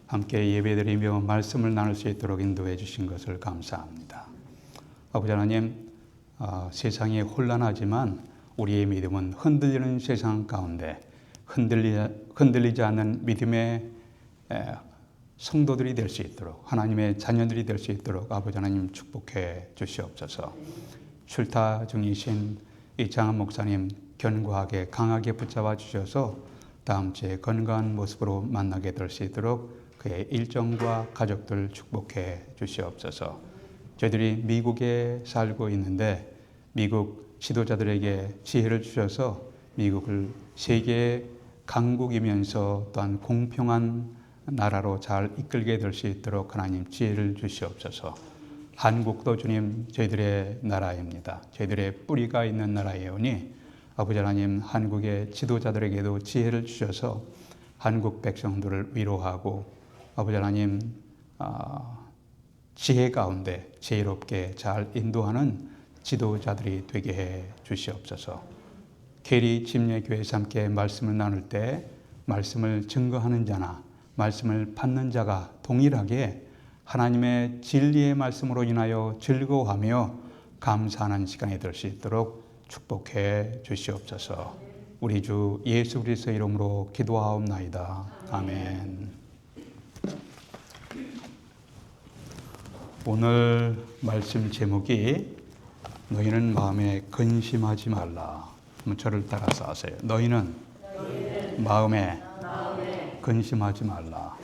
함께 예배드리며 말씀을 나눌 수 있도록 인도해 주신 것을 감사합니다. 아버지 하나님, 세상이 혼란하지만 우리의 믿음은 흔들리는 세상 가운데 흔들리지 않는 믿음의 성도들이 될 수 있도록, 하나님의 자녀들이 될 수 있도록 아버지 하나님 축복해 주시옵소서. 출타 중이신 이창한 목사님 견고하게 강하게 붙잡아 주셔서 다음 주에 건강한 모습으로 만나게 될 수 있도록 그의 일정과 가족들 축복해 주시옵소서. 저희들이 미국에 살고 있는데 미국 지도자들에게 지혜를 주셔서 미국을 세계의 강국이면서 또한 공평한 나라로 잘 이끌게 될 수 있도록 하나님 지혜를 주시옵소서. 한국도 주님 저희들의 나라입니다. 저희들의 뿌리가 있는 나라이오니 아버지 하나님 한국의 지도자들에게도 지혜를 주셔서 한국 백성들을 위로하고 아버지 하나님 지혜 가운데 지혜롭게 잘 인도하는 지도자들이 되게 해 주시옵소서. 계리 침례교회에서 함께 말씀을 나눌 때 말씀을 증거하는 자나 말씀을 받는 자가 동일하게 하나님의 진리의 말씀으로 인하여 즐거워하며 감사하는 시간이 될 수 있도록 축복해 주시옵소서. 우리 주 예수 그리스도의 이름으로 기도하옵나이다. 아멘. 오늘 말씀 제목이 너희는 마음에 근심하지 말라. 저를 따라서 하세요. 너희는 마음에 근심하지 말라.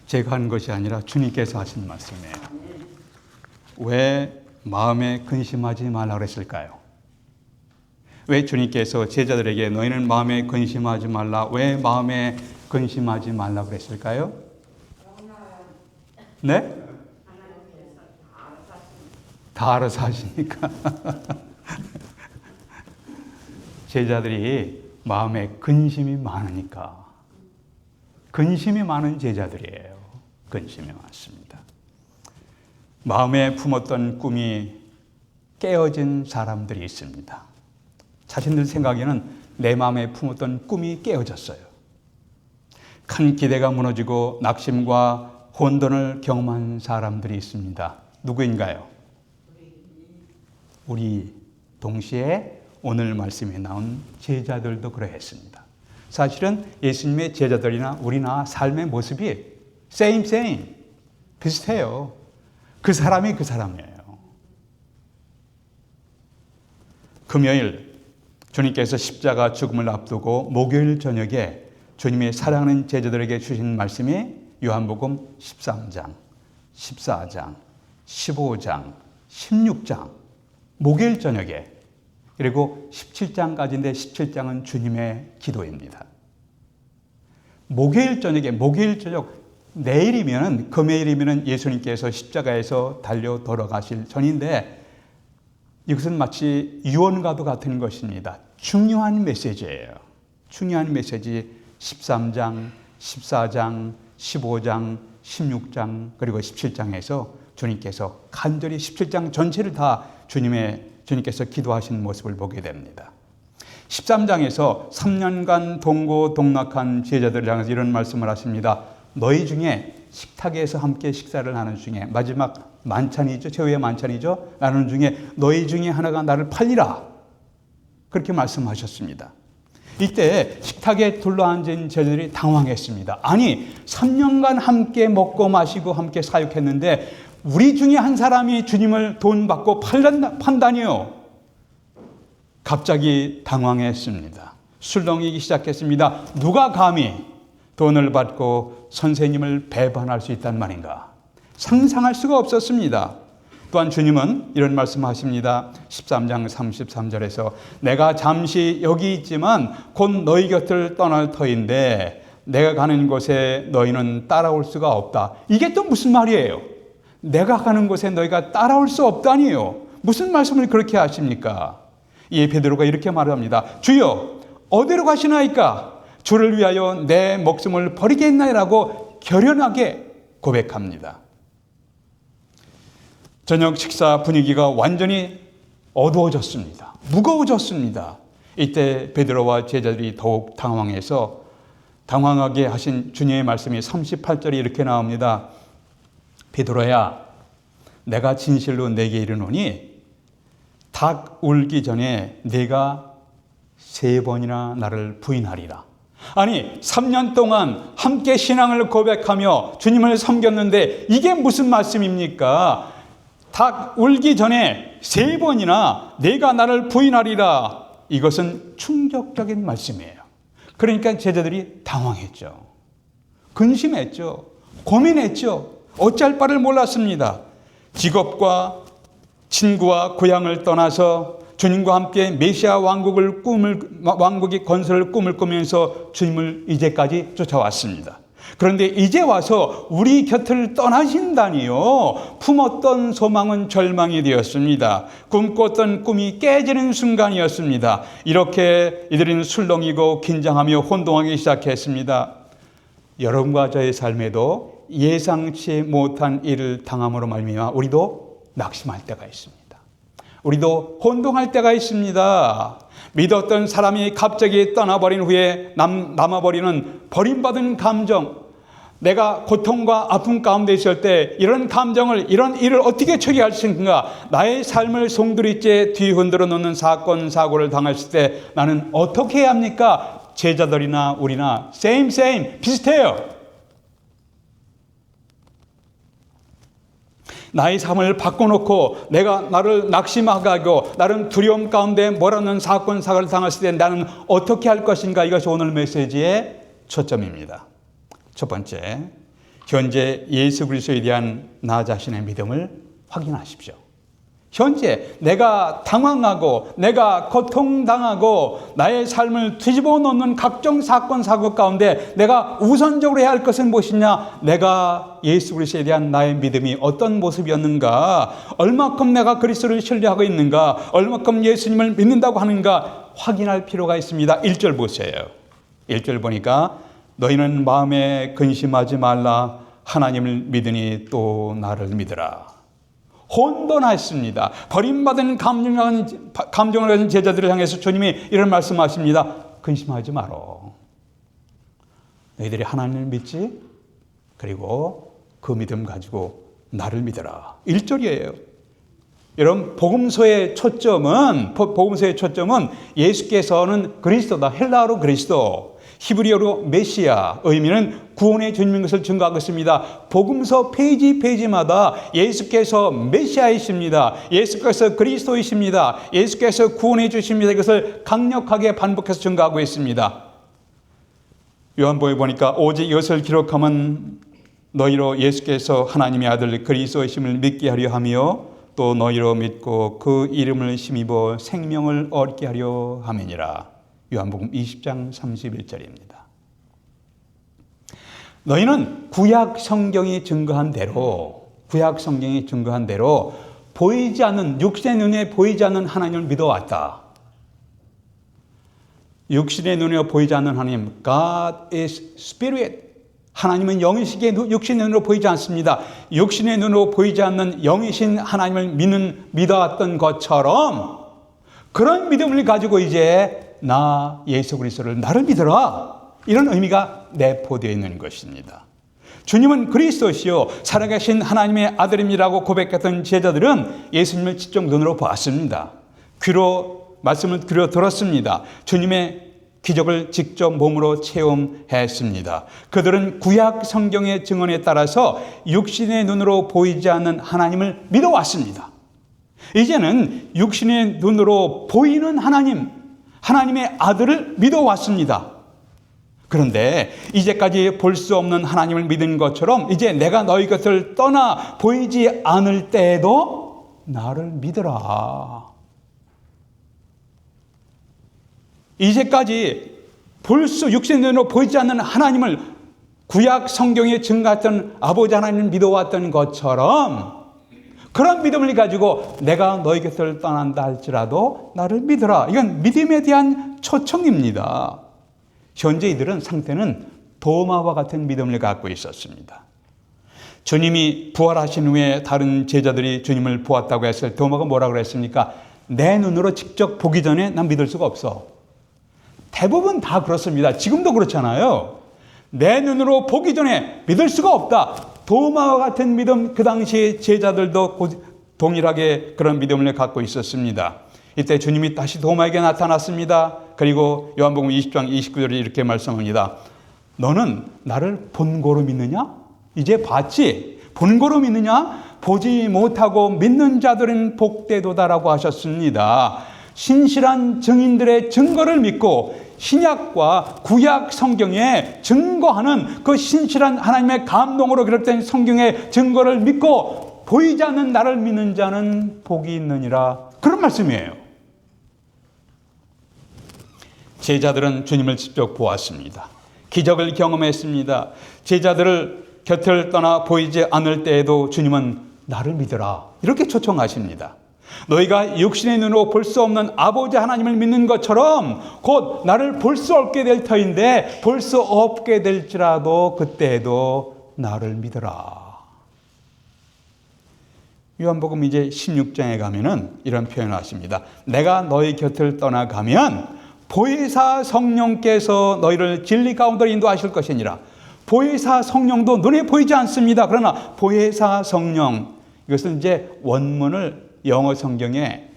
제가 한 것이 아니라 주님께서 하신 말씀이에요. 왜 마음에 근심하지 말라 그랬을까요? 왜 주님께서 제자들에게 너희는 마음에 근심하지 말라, 왜 마음에 근심하지 말라 그랬을까요? 네? 다 알아서 하시니까. 제자들이 마음에 근심이 많으니까. 근심이 많은 제자들이에요. 근심이 많습니다. 마음에 품었던 꿈이 깨어진 사람들이 있습니다. 자신들 생각에는 내 마음에 품었던 꿈이 깨어졌어요. 큰 기대가 무너지고 낙심과 혼돈을 경험한 사람들이 있습니다. 누구인가요? 우리 동시에 오늘 말씀에 나온 제자들도 그러했습니다. 사실은 예수님의 제자들이나 우리나 삶의 모습이 same 비슷해요. 그 사람이 그 사람이에요. 금요일 주님께서 십자가 죽음을 앞두고 목요일 저녁에 주님의 사랑하는 제자들에게 주신 말씀이 요한복음 13장, 14장, 15장, 16장 목요일 저녁에, 그리고 17장까지인데 17장은 주님의 기도입니다. 목요일 저녁 내일이면 금요일이면 예수님께서 십자가에서 달려 돌아가실 전인데 이것은 마치 유언과도 같은 것입니다. 중요한 메시지예요. 중요한 메시지 13장, 14장, 15장, 16장 그리고 17장에서 주님께서 간절히 17장 전체를 다 주님께서 기도하신 모습을 보게 됩니다. 13장에서 3년간 동고동락한 제자들을 향해서 이런 말씀을 하십니다. 너희 중에 식탁에서 함께 식사를 하는 중에 마지막 만찬이죠. 최후의 만찬이죠. 나누는 중에 너희 중에 하나가 나를 팔리라. 그렇게 말씀하셨습니다. 이때 식탁에 둘러앉은 제자들이 당황했습니다. 아니 3년간 함께 먹고 마시고 함께 사역했는데 우리 중에 한 사람이 주님을 돈 받고 판다니요. 갑자기 당황했습니다. 술렁이기 시작했습니다. 누가 감히 돈을 받고 선생님을 배반할 수 있단 말인가? 상상할 수가 없었습니다. 또한 주님은 이런 말씀하십니다. 13장 33절에서 내가 잠시 여기 있지만 곧 너희 곁을 떠날 터인데 내가 가는 곳에 너희는 따라올 수가 없다. 이게 또 무슨 말이에요? 내가 가는 곳에 너희가 따라올 수 없다니요. 무슨 말씀을 그렇게 하십니까? 이에 베드로가 이렇게 말합니다. 주여 어디로 가시나이까? 주를 위하여 내 목숨을 버리겠나이라고 결연하게 고백합니다. 저녁 식사 분위기가 완전히 어두워졌습니다. 무거워졌습니다. 이때 베드로와 제자들이 더욱 당황해서 당황하게 하신 주님의 말씀이 38절에 이렇게 나옵니다. 베드로야, 내가 진실로 내게 이르노니 닭 울기 전에 네가 3번이나 나를 부인하리라. 아니, 3년 동안 함께 신앙을 고백하며 주님을 섬겼는데 이게 무슨 말씀입니까? 닭 울기 전에 3번이나 네가 나를 부인하리라. 이것은 충격적인 말씀이에요. 그러니까 제자들이 당황했죠. 근심했죠. 고민했죠. 어찌할 바를 몰랐습니다. 직업과 친구와 고향을 떠나서 주님과 함께 메시아 왕국의 건설을 꿈을 꾸면서 주님을 이제까지 쫓아왔습니다. 그런데 이제 와서 우리 곁을 떠나신다니요. 품었던 소망은 절망이 되었습니다. 꿈꿨던 꿈이 깨지는 순간이었습니다. 이렇게 이들은 술렁이고 긴장하며 혼동하기 시작했습니다. 여러분과 저의 삶에도 예상치 못한 일을 당함으로 말미암아 우리도 낙심할 때가 있습니다. 우리도 혼동할 때가 있습니다. 믿었던 사람이 갑자기 떠나버린 후에 남아버리는 버림받은 감정, 내가 고통과 아픔 가운데 있을 때 이런 감정을, 이런 일을 어떻게 처리할 수 있는가? 나의 삶을 송두리째 뒤흔들어 놓는 사건, 사고를 당했을 때 나는 어떻게 해야 합니까? 제자들이나 우리나 same 비슷해요. 나의 삶을 바꿔놓고 내가 나를 낙심하게 하고 나는 두려움 가운데 몰아넣는 사건, 사고를 당했을 때 나는 어떻게 할 것인가? 이것이 오늘 메시지의 초점입니다. 첫 번째, 현재 예수 그리스도에 대한 나 자신의 믿음을 확인하십시오. 현재 내가 당황하고 내가 고통당하고 나의 삶을 뒤집어 놓는 각종 사건, 사고 가운데 내가 우선적으로 해야 할 것은 무엇이냐? 내가 예수 그리스도에 대한 나의 믿음이 어떤 모습이었는가? 얼마큼 내가 그리스도를 신뢰하고 있는가? 얼마큼 예수님을 믿는다고 하는가? 확인할 필요가 있습니다. 1절 보세요. 1절 보니까 너희는 마음에 근심하지 말라. 하나님을 믿으니 또 나를 믿으라. 혼돈했습니다. 버림받은 감정을 가진 제자들을 향해서 주님이 이런 말씀하십니다. 근심하지 말어. 너희들이 하나님을 믿지? 그리고 그 믿음 가지고 나를 믿어라. 1절이에요. 여러분, 복음서의 초점은 예수께서는 그리스도다. 헬라어로 그리스도, 히브리어로 메시아, 의미는 구원의 주님인 것을 증거하고 있습니다. 복음서 페이지마다 예수께서 메시아이십니다. 예수께서 그리스도이십니다. 예수께서 구원해 주십니다. 이것을 강력하게 반복해서 증거하고 있습니다. 요한복음에 보니까 오직 이것을 기록하면 너희로 예수께서 하나님의 아들 그리스도이심을 믿게 하려 하며 또 너희로 믿고 그 이름을 힘입어 생명을 얻게 하려 함이니라. 요한복음 20장 31절입니다. 너희는 구약 성경이 증거한 대로 보이지 않는, 육신의 눈에 보이지 않는 하나님을 믿어왔다. 육신의 눈에 보이지 않는 하나님, God is Spirit. 하나님은 영이시기에 육신의 눈으로 보이지 않습니다. 육신의 눈으로 보이지 않는 영이신 하나님을 믿어왔던 것처럼 그런 믿음을 가지고 이제 나 예수 그리스도를 나를 믿어라. 이런 의미가 내포되어 있는 것입니다. 주님은 그리스도시요 살아계신 하나님의 아들임이라고 고백했던 제자들은 예수님을 직접 눈으로 보았습니다. 말씀을 귀로 들었습니다. 주님의 기적을 직접 몸으로 체험했습니다. 그들은 구약 성경의 증언에 따라서 육신의 눈으로 보이지 않는 하나님을 믿어왔습니다. 이제는 육신의 눈으로 보이는 하나님의 아들을 믿어왔습니다. 그런데 이제까지 볼 수 없는 하나님을 믿은 것처럼 이제 내가 너희 곁을 떠나 보이지 않을 때에도 나를 믿어라. 이제까지 육신의 눈으로 보이지 않는 하나님을 구약 성경에 증거했던 아버지 하나님을 믿어왔던 것처럼 그런 믿음을 가지고 내가 너희 곁을 떠난다 할지라도 나를 믿어라. 이건 믿음에 대한 초청입니다. 현재 이들은 상태는 도마와 같은 믿음을 갖고 있었습니다. 주님이 부활하신 후에 다른 제자들이 주님을 보았다고 했을 때 도마가 뭐라고 그랬습니까? 내 눈으로 직접 보기 전에 난 믿을 수가 없어. 대부분 다 그렇습니다. 지금도 그렇잖아요. 내 눈으로 보기 전에 믿을 수가 없다. 도마와 같은 믿음, 그 당시 제자들도 동일하게 그런 믿음을 갖고 있었습니다. 이때 주님이 다시 도마에게 나타났습니다. 그리고 요한복음 20장 29절에 이렇게 말씀합니다. 너는 나를 본고로 믿느냐? 이제 봤지? 본고로 믿느냐? 보지 못하고 믿는 자들은 복되도다라고 하셨습니다. 신실한 증인들의 증거를 믿고 신약과 구약 성경에 증거하는 그 신실한 하나님의 감동으로 기록된 성경의 증거를 믿고 보이지 않는 나를 믿는 자는 복이 있느니라. 그런 말씀이에요. 제자들은 주님을 직접 보았습니다. 기적을 경험했습니다. 제자들을 곁을 떠나 보이지 않을 때에도 주님은 나를 믿으라 이렇게 초청하십니다. 너희가 육신의 눈으로 볼 수 없는 아버지 하나님을 믿는 것처럼 곧 나를 볼 수 없게 될 터인데 볼 수 없게 될지라도 그때에도 나를 믿으라. 요한복음 이제 16장에 가면은 이런 표현을 하십니다. 내가 너희 곁을 떠나가면 보혜사 성령께서 너희를 진리 가운데로 인도하실 것이니라. 보혜사 성령도 눈에 보이지 않습니다. 그러나 보혜사 성령, 이것은 이제 원문을 영어 성경에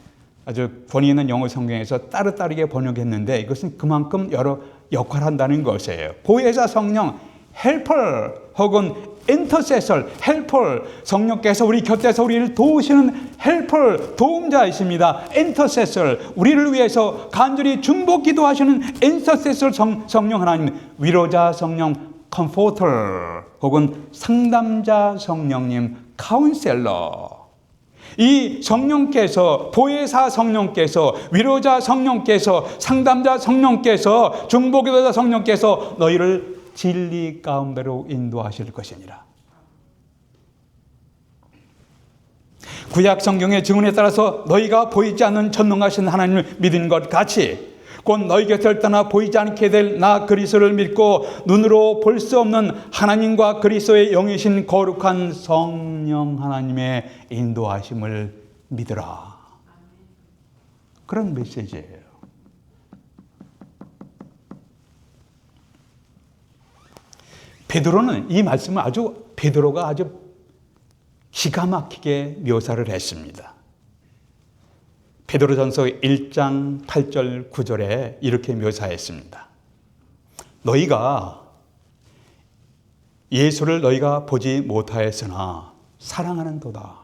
아주 권위 있는 영어 성경에서 따로따르게 번역했는데 이것은 그만큼 여러 역할을 한다는 것이에요. 보혜사 성령, helper 혹은 intercessor, helper, 성령께서 우리 곁에서 우리를 도우시는 helper, 도움자이십니다. intercessor, 우리를 위해서 간절히 중보 기도하시는 intercessor 성령 하나님, 위로자 성령 comforter 혹은 상담자 성령님 counselor. 이 성령께서, 보혜사 성령께서, 위로자 성령께서, 상담자 성령께서, 중보기도자 성령께서 너희를 진리 가운데로 인도하실 것이니라. 구약 성경의 증언에 따라서 너희가 보이지 않는 전능하신 하나님을 믿은 것 같이 곧 너희 곁을 떠나 보이지 않게 될 나 그리스도를 믿고 눈으로 볼 수 없는 하나님과 그리스도의 영이신 거룩한 성령 하나님의 인도하심을 믿으라. 그런 메시지예요. 베드로는 이 말씀을 베드로가 아주 기가 막히게 묘사를 했습니다. 베드로전서 1장 8절 9절에 이렇게 묘사했습니다. 너희가 예수를 너희가 보지 못하였으나 사랑하는 도다.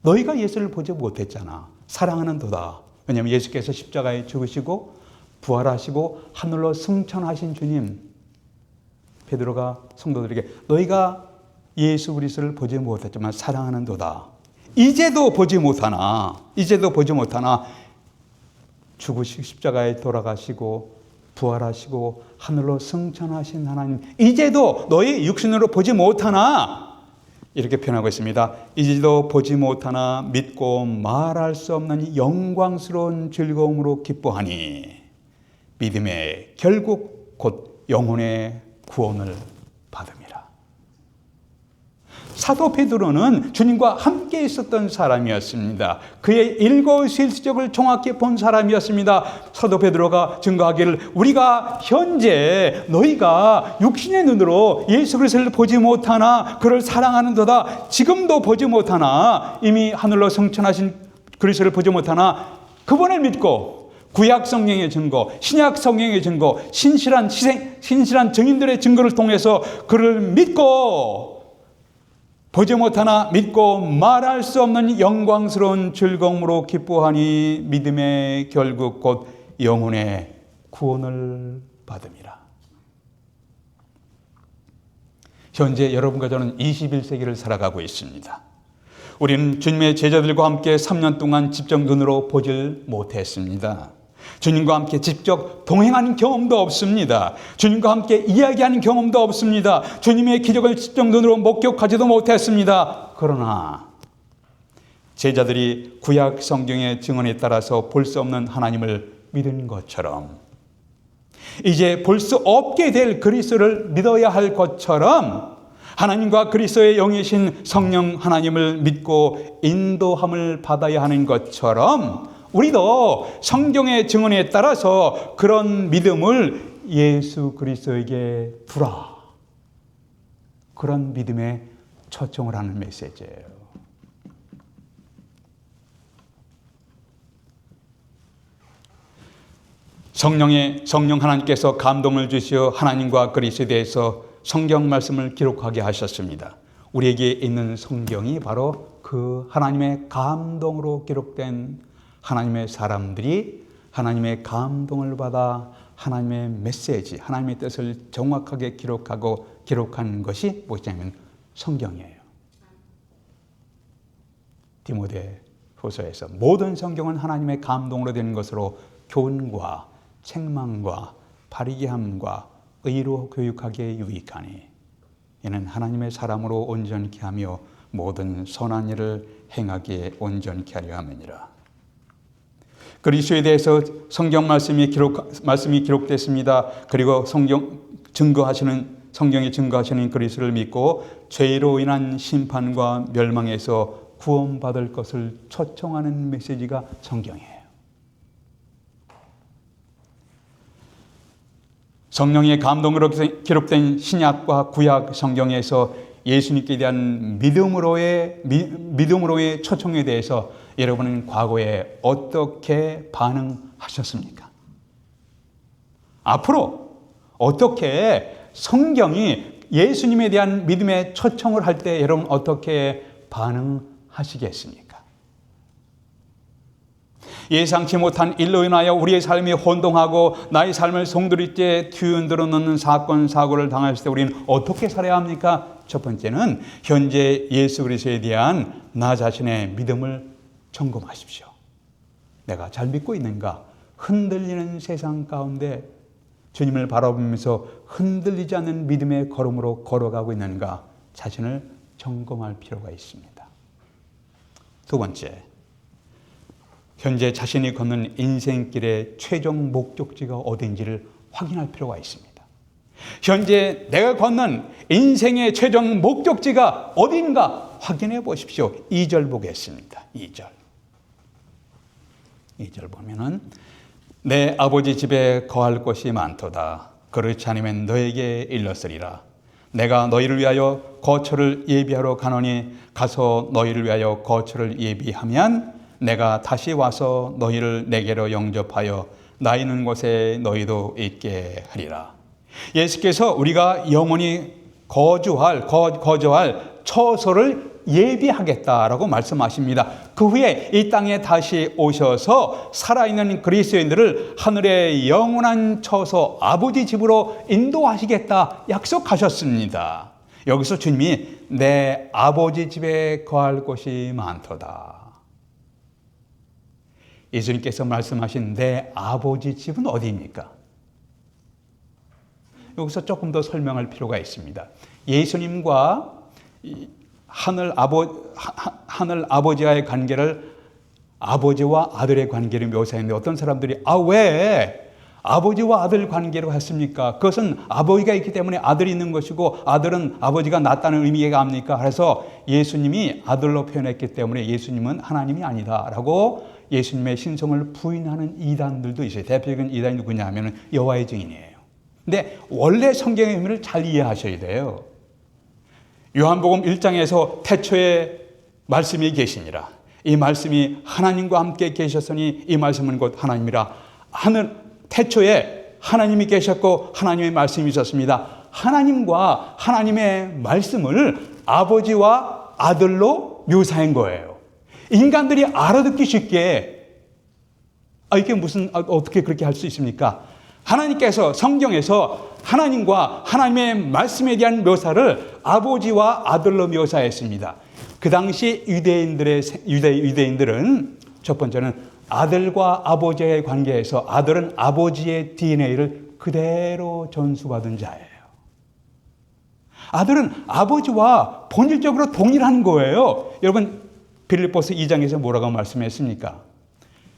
너희가 예수를 보지 못했잖아. 사랑하는 도다. 왜냐하면 예수께서 십자가에 죽으시고 부활하시고 하늘로 승천하신 주님, 베드로가 성도들에게 너희가 예수 그리스도를 보지 못했지만 사랑하는 도다. 이제도 보지 못하나 죽으시고 십자가에 돌아가시고 부활하시고 하늘로 승천하신 하나님, 이제도 너희 육신으로 보지 못하나 이렇게 표현하고 있습니다. 이제도 보지 못하나 믿고 말할 수 없는 영광스러운 즐거움으로 기뻐하니 믿음의 결국 곧 영혼의 구원을 받음이라. 사도 베드로는 주님과 함께 있었던 사람이었습니다. 그의 일거수일투족을 정확히 본 사람이었습니다. 사도 베드로가 증거하기를 우리가 현재 너희가 육신의 눈으로 예수 그리스도를 보지 못하나 그를 사랑하는도다. 지금도 보지 못하나 이미 하늘로 승천하신 그리스도를 보지 못하나 그분을 믿고 구약 성경의 증거, 신약 성경의 증거, 신실한 증인들의 증거를 통해서 그를 믿고 보지 못하나 믿고 말할 수 없는 영광스러운 즐거움으로 기뻐하니 믿음의 결국 곧 영혼의 구원을 받음이라. 현재 여러분과 저는 21세기를 살아가고 있습니다. 우리는 주님의 제자들과 함께 3년 동안 직접 눈으로 보질 못했습니다. 주님과 함께 직접 동행하는 경험도 없습니다. 주님과 함께 이야기하는 경험도 없습니다. 주님의 기적을 직접 눈으로 목격하지도 못했습니다. 그러나 제자들이 구약 성경의 증언에 따라서 볼 수 없는 하나님을 믿은 것처럼 이제 볼 수 없게 될 그리스도를 믿어야 할 것처럼 하나님과 그리스도의 영이신 성령 하나님을 믿고 인도함을 받아야 하는 것처럼 우리도 성경의 증언에 따라서 그런 믿음을 예수 그리스도에게 두라. 그런 믿음에 초청을 하는 메시지예요. 성령 하나님께서 감동을 주시어 하나님과 그리스도에 대해서 성경 말씀을 기록하게 하셨습니다. 우리에게 있는 성경이 바로 그 하나님의 감동으로 기록된 하나님의 사람들이 하나님의 감동을 받아 하나님의 메시지, 하나님의 뜻을 정확하게 기록한 것이 무엇이냐면 성경이에요. 디모데후서에서 모든 성경은 하나님의 감동으로 된 것으로 교훈과 책망과 바르게 함과 의로 교육하기에 유익하니 이는 하나님의 사람으로 온전케 하며 모든 선한 일을 행하기에 온전케 하려 함이니라. 그리스도에 대해서 성경 말씀이 기록됐습니다. 그리고 성경이 증거하시는 그리스도를 믿고 죄로 인한 심판과 멸망에서 구원받을 것을 초청하는 메시지가 성경이에요. 성령의 감동으로 기록된 신약과 구약 성경에서 예수님께 대한 믿음으로의 초청에 대해서 여러분은 과거에 어떻게 반응하셨습니까? 앞으로 어떻게 성경이 예수님에 대한 믿음의 초청을 할 때 여러분 어떻게 반응하시겠습니까? 예상치 못한 일로 인하여 우리의 삶이 혼동하고 나의 삶을 송두리째 뒤흔들어 놓는 사건, 사고를 당했을 때 우리는 어떻게 살아야 합니까? 첫 번째는 현재 예수 그리스도에 대한 나 자신의 믿음을 점검하십시오. 내가 잘 믿고 있는가? 흔들리는 세상 가운데 주님을 바라보면서 흔들리지 않는 믿음의 걸음으로 걸어가고 있는가? 자신을 점검할 필요가 있습니다. 두 번째, 현재 자신이 걷는 인생길의 최종 목적지가 어딘지를 확인할 필요가 있습니다. 현재 내가 걷는 인생의 최종 목적지가 어딘가 확인해 보십시오. 2절 보겠습니다. 2절 보면은 내 아버지 집에 거할 곳이 많도다. 그렇지 않으면 너에게 일렀으리라. 내가 너희를 위하여 거처를 예비하러 가노니 가서 너희를 위하여 거처를 예비하면 내가 다시 와서 너희를 내게로 영접하여 나 있는 곳에 너희도 있게 하리라. 예수께서 우리가 영원히 거주할 처소를 예비하겠다라고 말씀하십니다. 그 후에 이 땅에 다시 오셔서 살아있는 그리스도인들을 하늘의 영원한 처소 아버지 집으로 인도하시겠다 약속하셨습니다. 여기서 주님이 내 아버지 집에 거할 곳이 많도다. 예수님께서 말씀하신 내 아버지 집은 어디입니까? 여기서 조금 더 설명할 필요가 있습니다. 예수님과 하늘 아버지와의 관계를 아버지와 아들의 관계를 묘사했는데 어떤 사람들이 왜 아버지와 아들 관계로 했습니까? 그것은 아버지가 있기 때문에 아들이 있는 것이고 아들은 아버지가 낫다는 의미가 합니까? 그래서 예수님이 아들로 표현했기 때문에 예수님은 하나님이 아니다라고 예수님의 신성을 부인하는 이단들도 있어요. 대표적인 이단이 누구냐 하면 여호와의 증인이에요. 근데 원래 성경의 의미를 잘 이해하셔야 돼요. 요한복음 1장에서 태초에 말씀이 계시니라. 이 말씀이 하나님과 함께 계셨으니 이 말씀은 곧 하나님이라. 태초에 하나님이 계셨고 하나님의 말씀이 있었습니다. 하나님과 하나님의 말씀을 아버지와 아들로 묘사한 거예요. 인간들이 알아듣기 쉽게 이게 어떻게 그렇게 할 수 있습니까? 하나님께서 성경에서 하나님과 하나님의 말씀에 대한 묘사를 아버지와 아들로 묘사했습니다. 그 당시 유대인들은 첫 번째는 아들과 아버지의 관계에서 아들은 아버지의 DNA를 그대로 전수받은 자예요. 아들은 아버지와 본질적으로 동일한 거예요. 여러분 빌립보서 2장에서 뭐라고 말씀했습니까?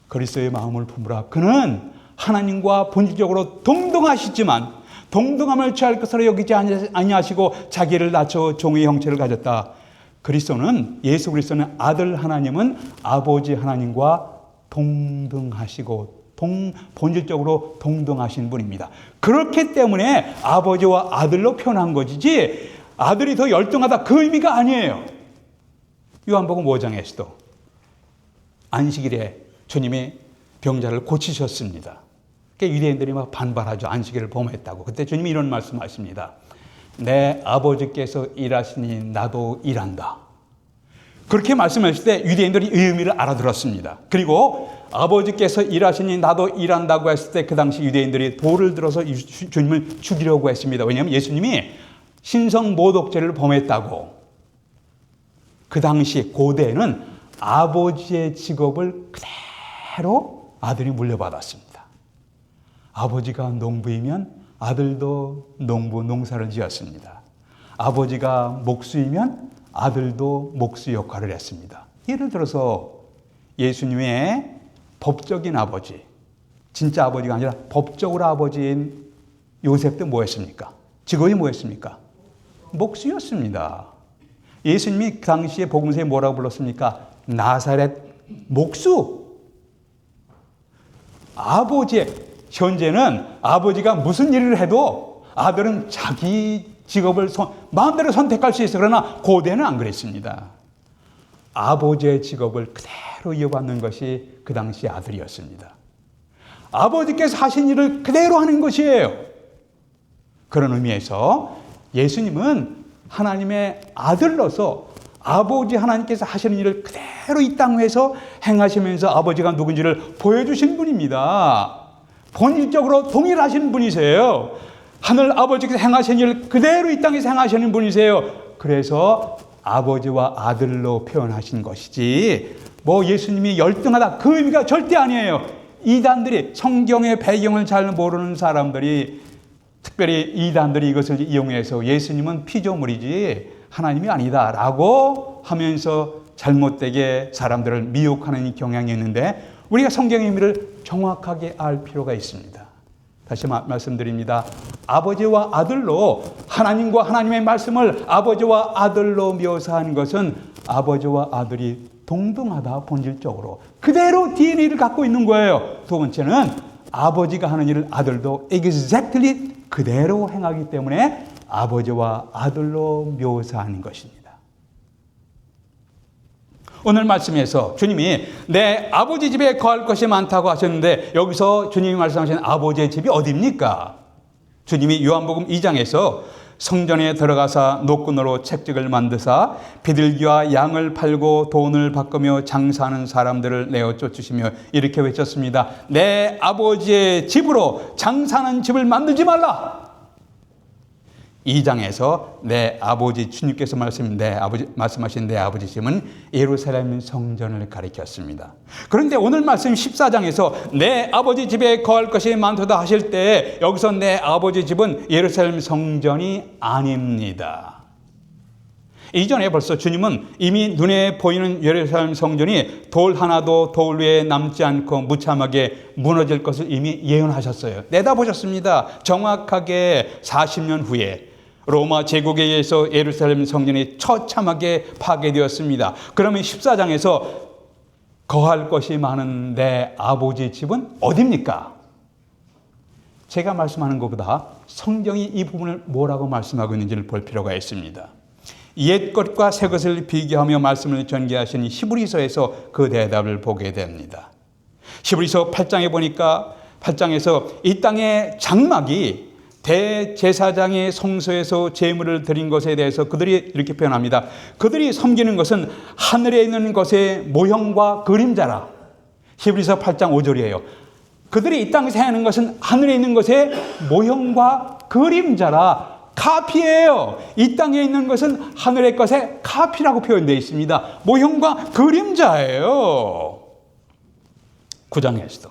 그리스도의 마음을 품으라. 그는 하나님과 본질적으로 동등하시지만 동등함을 취할 것으로 여기지 아니하시고 자기를 낮춰 종의 형체를 가졌다. 예수 그리스도는 아들 하나님은 아버지 하나님과 동등하시고 본질적으로 동등하신 분입니다. 그렇기 때문에 아버지와 아들로 표현한 것이지 아들이 더 열등하다 그 의미가 아니에요. 요한복음 5장에서도 안식일에 주님이 병자를 고치셨습니다. 그러니까 유대인들이 막 반발하죠. 안식일을 범했다고. 그때 주님이 이런 말씀하십니다. 내 아버지께서 일하시니 나도 일한다. 그렇게 말씀하실 때 유대인들이 이 의미를 알아들었습니다. 그리고 아버지께서 일하시니 나도 일한다고 했을 때 그 당시 유대인들이 돌을 들어서 주님을 죽이려고 했습니다. 왜냐하면 예수님이 신성모독죄를 범했다고. 그 당시 고대에는 아버지의 직업을 그대로 아들이 물려받았습니다. 아버지가 농부이면 아들도 농사를 지었습니다. 아버지가 목수이면 아들도 목수 역할을 했습니다. 예를 들어서 예수님의 법적인 아버지, 진짜 아버지가 아니라 법적으로 아버지인 요셉도 뭐였습니까? 직업이 뭐였습니까? 목수였습니다. 예수님이 그 당시에 복음서에 뭐라고 불렀습니까? 나사렛 목수. 현재는 아버지가 무슨 일을 해도 아들은 자기 직업을 마음대로 선택할 수 있어요. 그러나 고대는 안 그랬습니다. 아버지의 직업을 그대로 이어받는 것이 그 당시 아들이었습니다. 아버지께서 하신 일을 그대로 하는 것이에요. 그런 의미에서 예수님은 하나님의 아들로서 아버지 하나님께서 하시는 일을 그대로 이 땅에서 행하시면서 아버지가 누군지를 보여주신 분입니다. 본질적으로 동일하신 분이세요. 하늘 아버지께서 행하신 일을 그대로 이 땅에서 행하시는 분이세요. 그래서 아버지와 아들로 표현하신 것이지 뭐 예수님이 열등하다 그 의미가 절대 아니에요. 이단들이 성경의 배경을 잘 모르는 사람들이 특별히 이단들이 이것을 이용해서 예수님은 피조물이지 하나님이 아니다라고 하면서 잘못되게 사람들을 미혹하는 경향이 있는데 우리가 성경의 의미를 정확하게 알 필요가 있습니다. 다시 말씀드립니다. 아버지와 아들로 하나님과 하나님의 말씀을 아버지와 아들로 묘사한 것은 아버지와 아들이 동등하다 본질적으로 그대로 DNA를 갖고 있는 거예요. 두 번째는 아버지가 하는 일을 아들도 exactly 그대로 행하기 때문에 아버지와 아들로 묘사하는 것입니다. 오늘 말씀에서 주님이 내 아버지 집에 거할 것이 많다고 하셨는데 여기서 주님이 말씀하신 아버지의 집이 어디입니까? 주님이 요한복음 2장에서 성전에 들어가사 노끈으로 책찍을 만드사 비둘기와 양을 팔고 돈을 바꾸며 장사하는 사람들을 내어 쫓으시며 이렇게 외쳤습니다. 내 아버지의 집으로 장사하는 집을 만들지 말라. 2장에서 내 아버지 주님께서 말씀하신 내 아버지 집은 예루살렘 성전을 가리켰습니다. 그런데 오늘 말씀 14장에서 내 아버지 집에 거할 것이 많도다 하실 때 여기서 내 아버지 집은 예루살렘 성전이 아닙니다. 이전에 벌써 주님은 이미 눈에 보이는 예루살렘 성전이 돌 하나도 돌 위에 남지 않고 무참하게 무너질 것을 이미 예언하셨어요. 내다보셨습니다. 정확하게 40년 후에 로마 제국에 의해서 예루살렘 성전이 처참하게 파괴되었습니다. 그러면 14장에서 거할 것이 많은 내 아버지 집은 어디입니까? 제가 말씀하는 것보다 성경이 이 부분을 뭐라고 말씀하고 있는지를 볼 필요가 있습니다. 옛 것과 새 것을 비교하며 말씀을 전개하신 히브리서에서 그 대답을 보게 됩니다. 히브리서 8장에 보니까 8장에서 이 땅의 장막이 대제사장의 성소에서 제물을 드린 것에 대해서 그들이 이렇게 표현합니다. 그들이 섬기는 것은 하늘에 있는 것의 모형과 그림자라. 히브리서 8장 5절이에요. 그들이 이 땅에서 하는 것은 하늘에 있는 것의 모형과 그림자라. 카피예요. 이 땅에 있는 것은 하늘의 것의 카피라고 표현되어 있습니다. 모형과 그림자예요. 9장에서도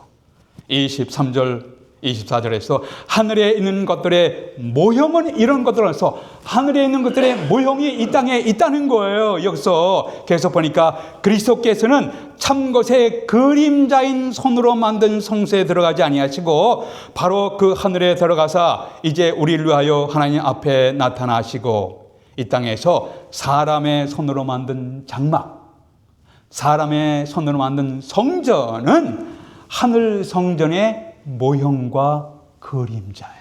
23절 24절에서 하늘에 있는 것들의 모형은 이런 것들로서 하늘에 있는 것들의 모형이 이 땅에 있다는 거예요. 여기서 계속 보니까 그리스도께서는 참것의 그림자인 손으로 만든 성소에 들어가지 아니하시고 바로 그 하늘에 들어가사 이제 우리를 위하여 하나님 앞에 나타나시고 이 땅에서 사람의 손으로 만든 장막, 사람의 손으로 만든 성전은 하늘 성전의 모형과 그림자예요.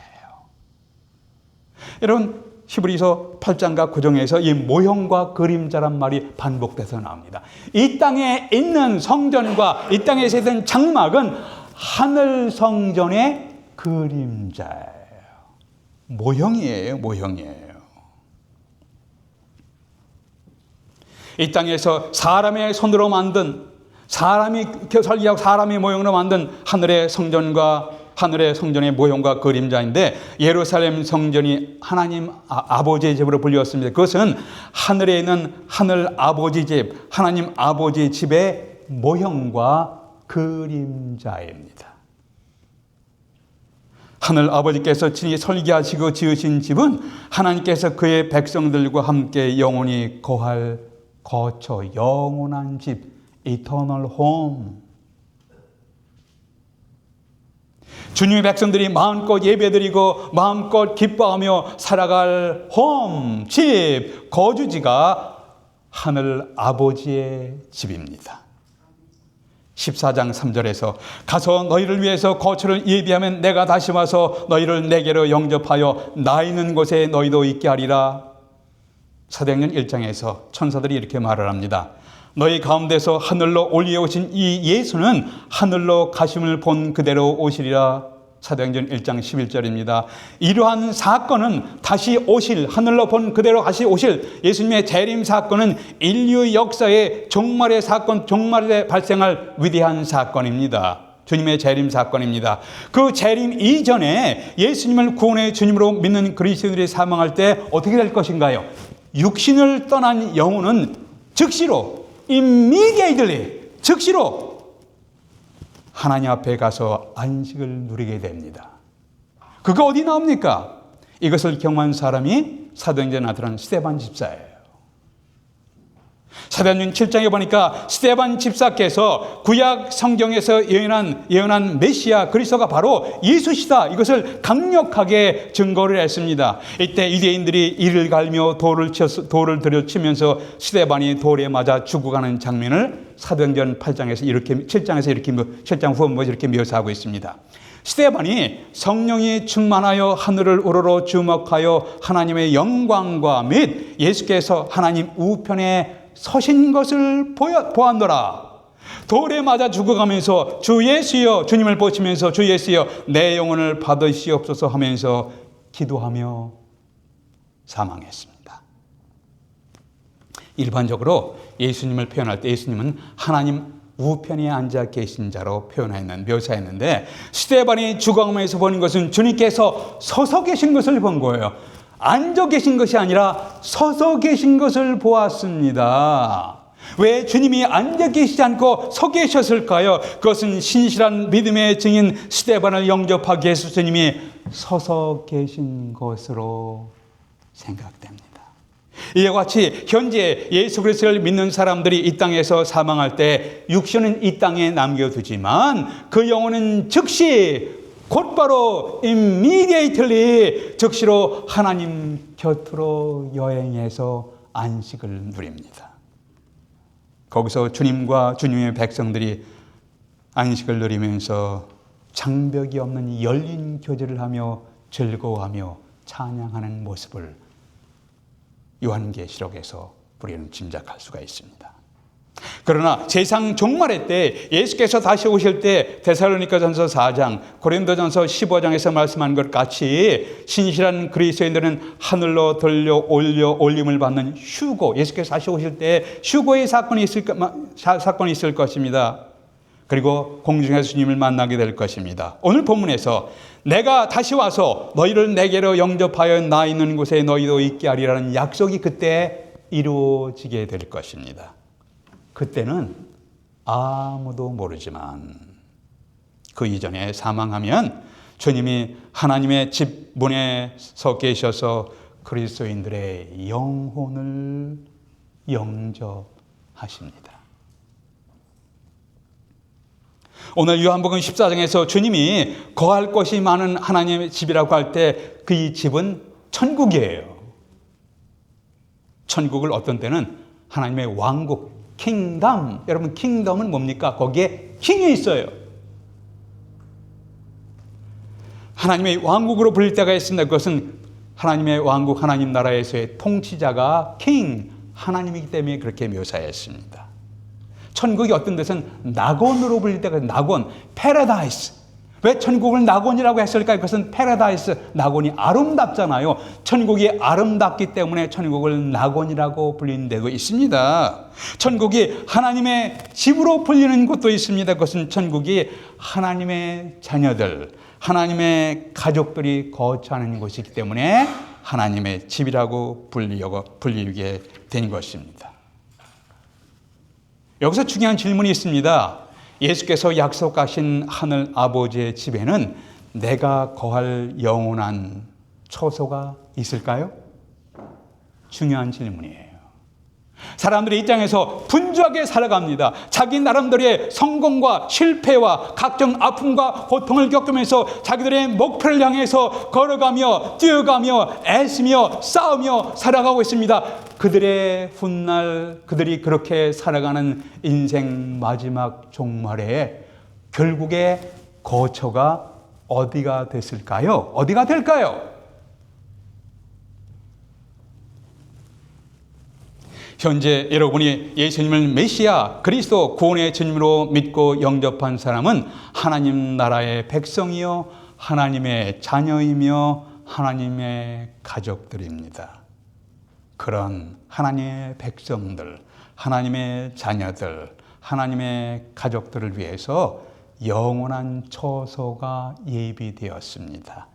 여러분, 히브리서 8장과 9장에서 이 모형과 그림자란 말이 반복돼서 나옵니다. 이 땅에 있는 성전과 이 땅에 있는 장막은 하늘 성전의 그림자예요. 모형이에요, 모형이에요. 이 땅에서 사람의 손으로 만든, 사람이 설계하고 사람의 모형으로 만든 하늘의 성전과 하늘의 성전의 모형과 그림자인데, 예루살렘 성전이 하나님 아버지의 집으로 불렸습니다. 그것은 하늘에 있는 하늘 아버지 집, 하나님 아버지 집의 모형과 그림자입니다. 하늘 아버지께서 친히 설계하시고 지으신 집은 하나님께서 그의 백성들과 함께 영원히 거할 거처, 영원한 집, eternal home. 주님의 백성들이 마음껏 예배드리고 마음껏 기뻐하며 살아갈 홈, 집, 거주지가 하늘 아버지의 집입니다. 14장 3절에서 가서 너희를 위해서 거처를 예비하면 내가 다시 와서 너희를 내게로 영접하여 나 있는 곳에 너희도 있게 하리라. 사도행전 1장에서 천사들이 이렇게 말을 합니다. 너희 가운데서 하늘로 올려오신 이 예수는 하늘로 가심을 본 그대로 오시리라. 사도행전 1장 11절입니다. 이러한 사건은 다시 오실, 하늘로 본 그대로 다시 오실 예수님의 재림 사건은 인류 역사의 종말의 사건, 종말에 발생할 위대한 사건입니다. 주님의 재림 사건입니다. 그 재림 이전에 예수님을 구원의 주님으로 믿는 그리스도인들이 사망할 때 어떻게 될 것인가요? 육신을 떠난 영혼은 즉시로, immediately, 즉시로 하나님 앞에 가서 안식을 누리게 됩니다. 그거 어디 나옵니까? 이것을 경험한 사람이 사도행전에 나타난 스데반 집사예요. 사도행전 7장에 보니까 스데반 집사께서 구약 성경에서 예언한 메시아 그리스도가 바로 예수시다, 이것을 강력하게 증거를 했습니다. 이때 유대인들이 이를 갈며 돌을 들여치면서 스데반이 돌에 맞아 죽어가는 장면을 사도행전 8장에서 이렇게, 7장 후반부에서 이렇게 묘사하고 있습니다. 스데반이 성령이 충만하여 하늘을 우러러 주목하여 하나님의 영광과 및 예수께서 하나님 우편에 서신 것을 보았노라. 돌에 맞아 죽어가면서 주 예수여, 주님을 보시면서 주 예수여 내 영혼을 받으시옵소서 하면서 기도하며 사망했습니다. 일반적으로 예수님을 표현할 때 예수님은 하나님 우편에 앉아 계신 자로 묘사했는데, 스데반이 죽어가면서 보는 것은 주님께서 서서 계신 것을 본 거예요. 앉아 계신 것이 아니라 서서 계신 것을 보았습니다. 왜 주님이 앉아 계시지 않고 서 계셨을까요? 그것은 신실한 믿음의 증인 스데반을 영접하기 위해서 주님이 서서 계신 것으로 생각됩니다. 이와 같이 현재 예수 그리스도를 믿는 사람들이 이 땅에서 사망할 때 육신은 이 땅에 남겨두지만 그 영혼은 즉시 곧바로 immediately 즉시로 하나님 곁으로 여행해서 안식을 누립니다. 거기서 주님과 주님의 백성들이 안식을 누리면서 장벽이 없는 열린 교제를 하며 즐거워하며 찬양하는 모습을 요한계시록에서 우리는 짐작할 수가 있습니다. 그러나 세상 종말의 때 예수께서 다시 오실 때 데살로니가전서 4장, 고린도전서 15장에서 말씀한 것 같이 신실한 그리스도인들은 하늘로 들려 올림을 받는 휴고, 예수께서 다시 오실 때 휴고의 사건이 있을 것입니다. 그리고 공중에서 주님을 만나게 될 것입니다. 오늘 본문에서 내가 다시 와서 너희를 내게로 영접하여 나 있는 곳에 너희도 있게 하리라는 약속이 그때 이루어지게 될 것입니다. 그때는 아무도 모르지만 그 이전에 사망하면 주님이 하나님의 집 문에 서 계셔서 그리스도인들의 영혼을 영접하십니다. 오늘 요한복음 14장에서 주님이 거할 것이 많은 하나님의 집이라고 할 때 그 집은 천국이에요. 천국을 어떤 때는 하나님의 왕국, 킹덤. 여러분, 킹덤은 뭡니까? 거기에 킹이 있어요. 하나님의 왕국으로 불릴 때가 있습니다. 그것은 하나님의 왕국, 하나님 나라에서의 통치자가 king, 하나님이기 때문에 그렇게 묘사했습니다. 천국이 어떤 데서는 낙원으로 불릴 때가 낙원, paradise. 왜 천국을 낙원이라고 했을까요? 그것은 paradise, 낙원이 아름답잖아요. 천국이 아름답기 때문에 천국을 낙원이라고 불리는 데도 있습니다. 천국이 하나님의 집으로 불리는 곳도 있습니다. 그것은 천국이 하나님의 자녀들, 하나님의 가족들이 거처하는 곳이기 때문에 하나님의 집이라고 불리게 된 것입니다. 여기서 중요한 질문이 있습니다. 예수께서 약속하신 하늘 아버지의 집에는 내가 거할 영원한 처소가 있을까요? 중요한 질문이에요. 사람들의 입장에서 분주하게 살아갑니다. 자기 나름대로의 성공과 실패와 각종 아픔과 고통을 겪으면서 자기들의 목표를 향해서 걸어가며 뛰어가며 애쓰며 싸우며 살아가고 있습니다. 그들의 훗날 그들이 그렇게 살아가는 인생 마지막 종말에 결국에 거처가 어디가 됐을까요? 어디가 될까요? 현재 여러분이 예수님을 메시아, 그리스도 구원의 주님으로 믿고 영접한 사람은 하나님 나라의 백성이요, 하나님의 자녀이며 하나님의 가족들입니다. 그런 하나님의 백성들, 하나님의 자녀들, 하나님의 가족들을 위해서 영원한 처소가 예비되었습니다.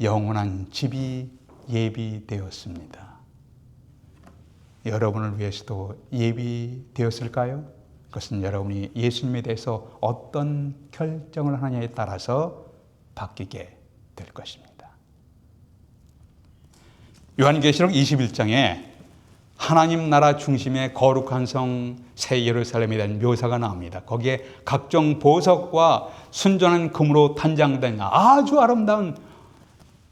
영원한 집이 예비되었습니다. 여러분을 위해서도 예비되었을까요? 그것은 여러분이 예수님에 대해서 어떤 결정을 하느냐에 따라서 바뀌게 될 것입니다. 요한계시록 21장에 하나님 나라 중심의 거룩한 성 새 예루살렘에 대한 묘사가 나옵니다. 거기에 각종 보석과 순전한 금으로 단장된 아주 아름다운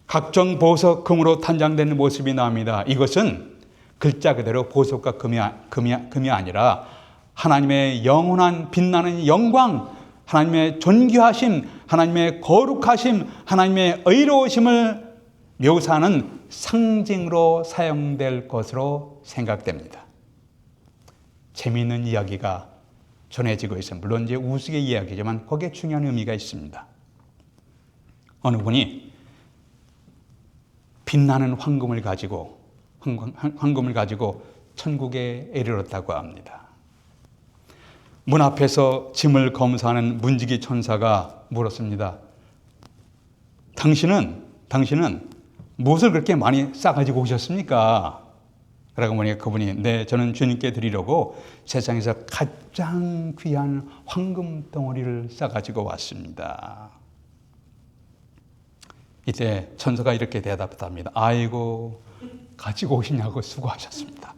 각종 보석, 금으로 단장된 모습이 나옵니다. 이것은 글자 그대로 보석과 금이 아니라 하나님의 영원한 빛나는 영광, 하나님의 존귀하심, 하나님의 거룩하심, 하나님의 의로우심을 묘사하는 상징으로 사용될 것으로 생각됩니다. 재미있는 이야기가 전해지고 있습니다. 물론 이제 우스개 이야기지만 거기에 중요한 의미가 있습니다. 어느 분이 빛나는 황금을 가지고 천국에 이르렀다고 합니다. 문 앞에서 짐을 검사하는 문지기 천사가 물었습니다. 당신은 무엇을 그렇게 많이 싸가지고 오셨습니까? 라고 보니 그분이 네, 저는 주님께 드리려고 세상에서 가장 귀한 황금 덩어리를 싸가지고 왔습니다. 이때 천사가 이렇게 대답합니다. 아이고, 가지고 오시냐고 수고하셨습니다.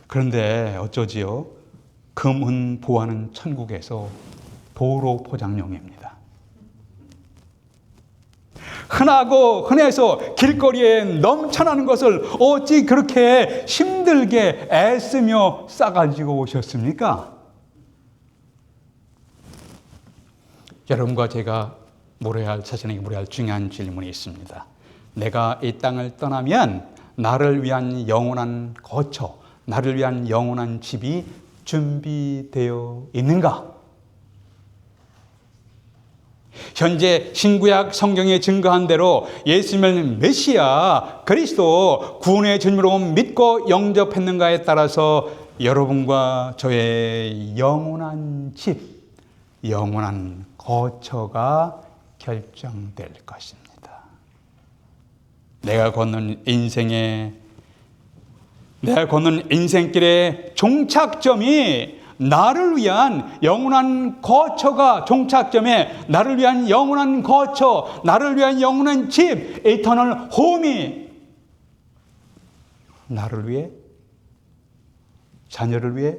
그런데 어쩌지요? 금, 은, 보화는 천국에서 도로 포장용입니다. 흔해서 길거리에 넘쳐나는 것을 어찌 그렇게 힘들게 애쓰며 싸가지고 오셨습니까? 여러분과 제가 자신에게 물어야 할 중요한 질문이 있습니다. 내가 이 땅을 떠나면 나를 위한 영원한 거처, 나를 위한 영원한 집이 준비되어 있는가? 현재 신구약 성경에 증거한 대로 예수님을 메시아, 그리스도, 구원의 주님으로 믿고 영접했는가에 따라서 여러분과 저의 영원한 집, 영원한 거처가 결정될 것입니다. 내가 걷는 인생길의 종착점이 나를 위한 영원한 거처가 종착점에 나를 위한 영원한 거처, 나를 위한 영원한 집, 에터널 홈이 나를 위해, 자녀를 위해,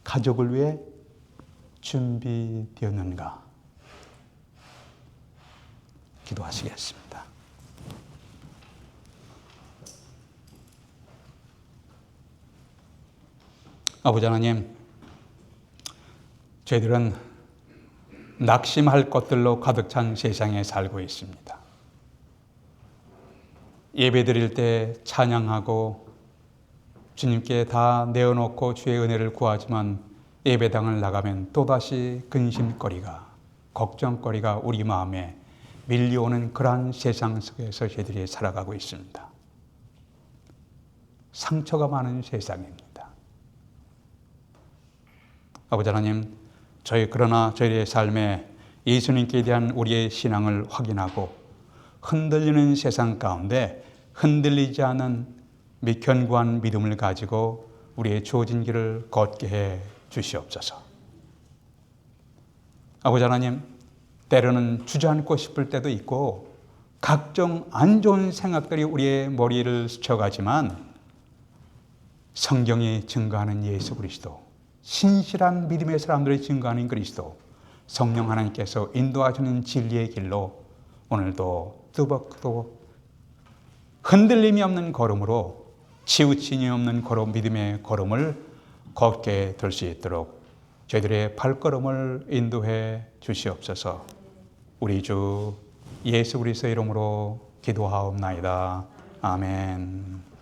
가족을 위해 준비되었는가? 기도하시겠습니다. 아버지 하나님, 저희들은 낙심할 것들로 가득 찬 세상에 살고 있습니다. 예배 드릴 때 찬양하고 주님께 다 내어놓고 주의 은혜를 구하지만 예배당을 나가면 또다시 근심거리가, 걱정거리가 우리 마음에 밀려오는 그러한 세상 속에서 저희들이 살아가고 있습니다. 상처가 많은 세상입니다. 아버지 하나님, 그러나 저희의 삶에 예수님께 대한 우리의 신앙을 확인하고 흔들리는 세상 가운데 흔들리지 않은 견고한 믿음을 가지고 우리의 주어진 길을 걷게 해 주시옵소서. 아버지 하나님, 때로는 주저앉고 싶을 때도 있고 각종 안 좋은 생각들이 우리의 머리를 스쳐가지만 성경이 증거하는 예수 그리스도, 신실한 믿음의 사람들이 증거하는 그리스도, 성령 하나님께서 인도하시는 진리의 길로 오늘도 뜨겁고 흔들림이 없는 걸음으로, 치우침이 없는 걸음, 믿음의 걸음을 걷게 될 수 있도록 저희들의 발걸음을 인도해 주시옵소서. 우리 주 예수 그리스도의 이름으로 기도하옵나이다. 아멘.